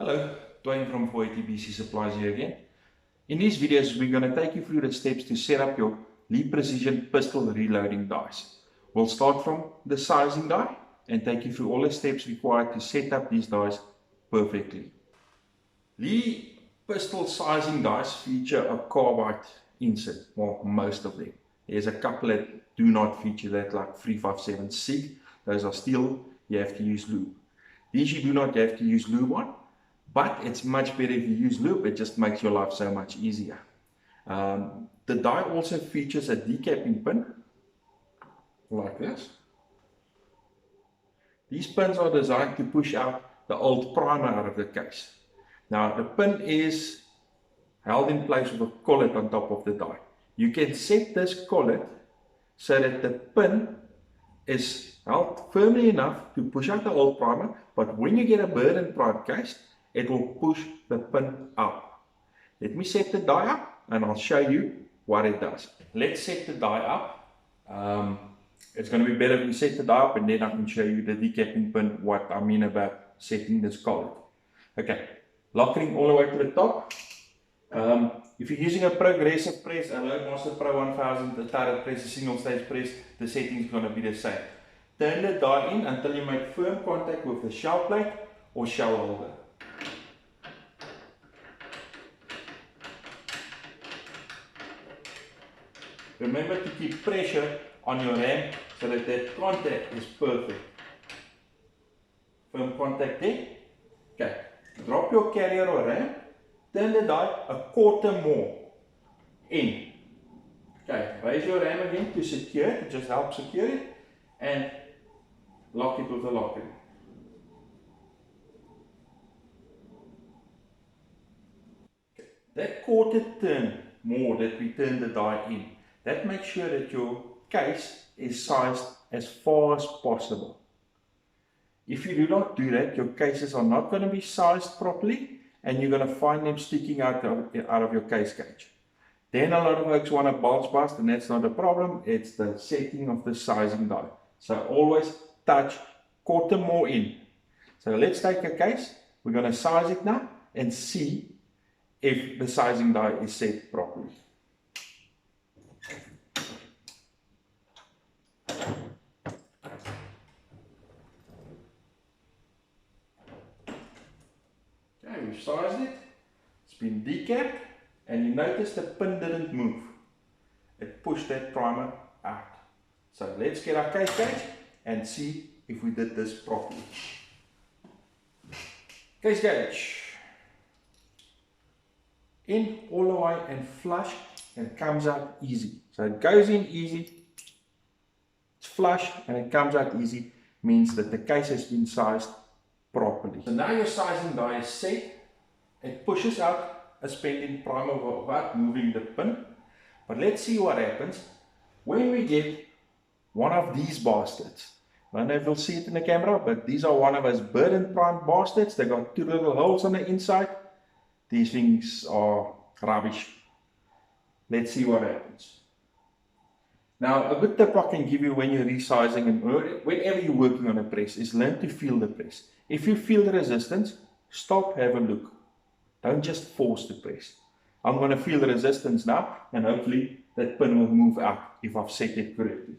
Hello, Dwayne from 480BC Supplies here again. In these videos, we're going to take you through the steps to set up your Lee Precision pistol reloading dies. We'll start from the sizing die and take you through all the steps required to set up these dies perfectly. Lee pistol sizing dies feature a carbide insert, well, most of them. There's a couple that do not feature that, like 357 SIG. Those are steel, you have to use lube. These you do not have to use lube on. But it's much better if you use lube, it just makes your life so much easier. The die also features a decapping pin, like this. These pins are designed to push out the old primer out of the case. Now the pin is held in place with a collet on top of the die. You can set this collet so that the pin is held firmly enough to push out the old primer, but when you get a burden prime case, it will push the pin up. Let me set the die up and I'll show you what it does. Let's set the die up. It's going to be better if we set the die up and then I can show you the decapping pin, what I mean about setting this collet. Okay, locking all the way to the top. If you're using a progressive press, a Loadmaster Pro 1000, the turret press, a single stage press, the setting is going to be the same. Turn the die in until you make firm contact with the shell plate or shell holder. Remember to keep pressure on your ram so that that contact is perfect. Firm contact there. Okay. Drop your carrier or ram. Turn the die a quarter more in. Okay. Raise your ram again to secure it. Just help secure it. And lock it with a lock ring. Okay. That quarter turn more that we turn the die in, that makes sure that your case is sized as far as possible. If you do not do that, your cases are not going to be sized properly and you're going to find them sticking out of your case gauge. Then a lot of folks want to bulge bust, and that's not a problem, it's the setting of the sizing die. So always touch quarter more in. So let's take a case, we're going to size it now and see if the sizing die is set properly. We've sized it, it's been decapped, and you notice the pin didn't move. It pushed that primer out. So let's get our case gauge and see if we did this properly. Case gauge. In all the way and flush, and it comes out easy. So it goes in easy, it's flush, and it comes out easy, means that the case has been sized properly. So now your sizing die is set. It pushes out a spending primer without moving the pin. But let's see what happens when we get one of these bastards. I don't know if you'll see it in the camera, but these are one of those burden prime bastards. They got two little holes on the inside. These things are rubbish. Let's see what happens. Now, a good tip I can give you when you're resizing and whenever you're working on a press is learn to feel the press. If you feel the resistance, stop, have a look. Don't just force the press. I'm going to feel the resistance now, and hopefully that pin will move out if I've set it correctly.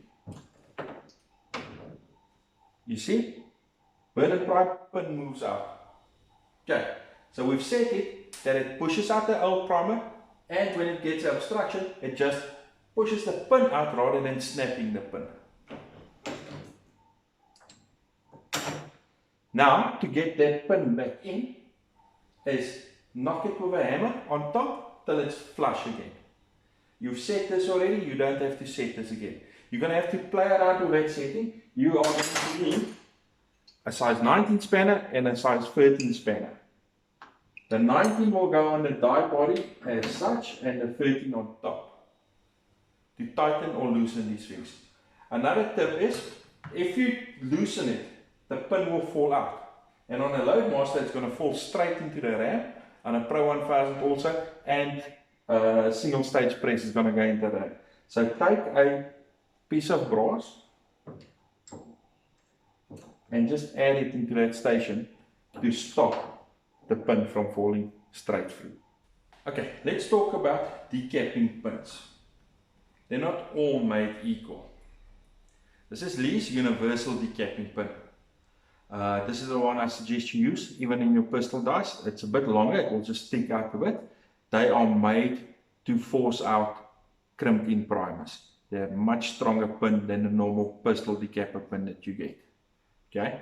You see? Burden prime pin moves out. Okay, so we've set it that it pushes out the old primer, and when it gets obstruction, it just pushes the pin out rather than snapping the pin. Now, to get that pin back in, is knock it with a hammer on top till it's flush again. You've set this already, you don't have to set this again. You're going to have to play around with that setting. You are going to need a size 19 spanner and a size 13 spanner. The 19 will go on the die body as such, and the 13 on top, to tighten or loosen these things. Another tip is, if you loosen it, the pin will fall out. And on a Loadmaster, it's going to fall straight into the ram. On a Pro 1000 also, and a single stage press is going to go into the ram. So take a piece of brass and just add it into that station to stop the pin from falling straight through. Okay, let's talk about decapping pins. They're not all made equal. This is Lee's universal decapping pin. This is the one I suggest you use even in your pistol dice. It's a bit longer, it will just stick out a bit. They are made to force out crimped in primers. They're a much stronger pin than the normal pistol decapper pin that you get. Okay.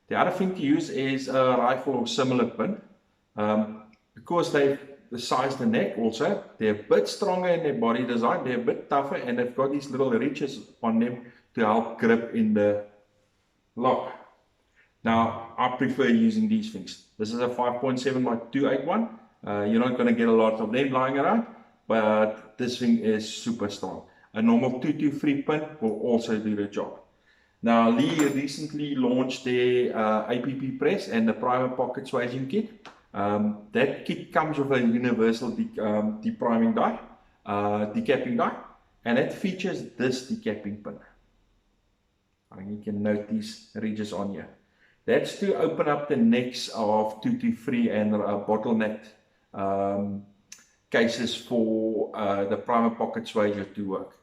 The other thing to use is a rifle or similar pin. Because they've the size the neck also, they're a bit stronger in their body design, they're a bit tougher, and they've got these little ridges on them to help grip in the lock. Now, I prefer using these things. This is a 5.7 by 281. You're not going to get a lot of them lying around, but this thing is super strong. A normal 223 pin will also do the job. Now, Lee recently launched their APP press and the primer pocket swaging kit. That kit comes with a universal depriming die, decapping die, and it features this decapping pin. You can note these ridges on here. That's to open up the necks of 223 and bottleneck cases for the primer pocket swager to work.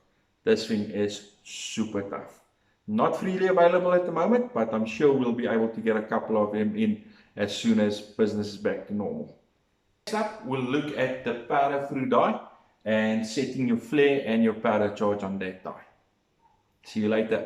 This thing is super tough. Not freely available at the moment, but I'm sure we'll be able to get a couple of them in as soon as business is back to normal. Next up, we'll look at the powder through die and setting your flare and your powder charge on that die. See you later.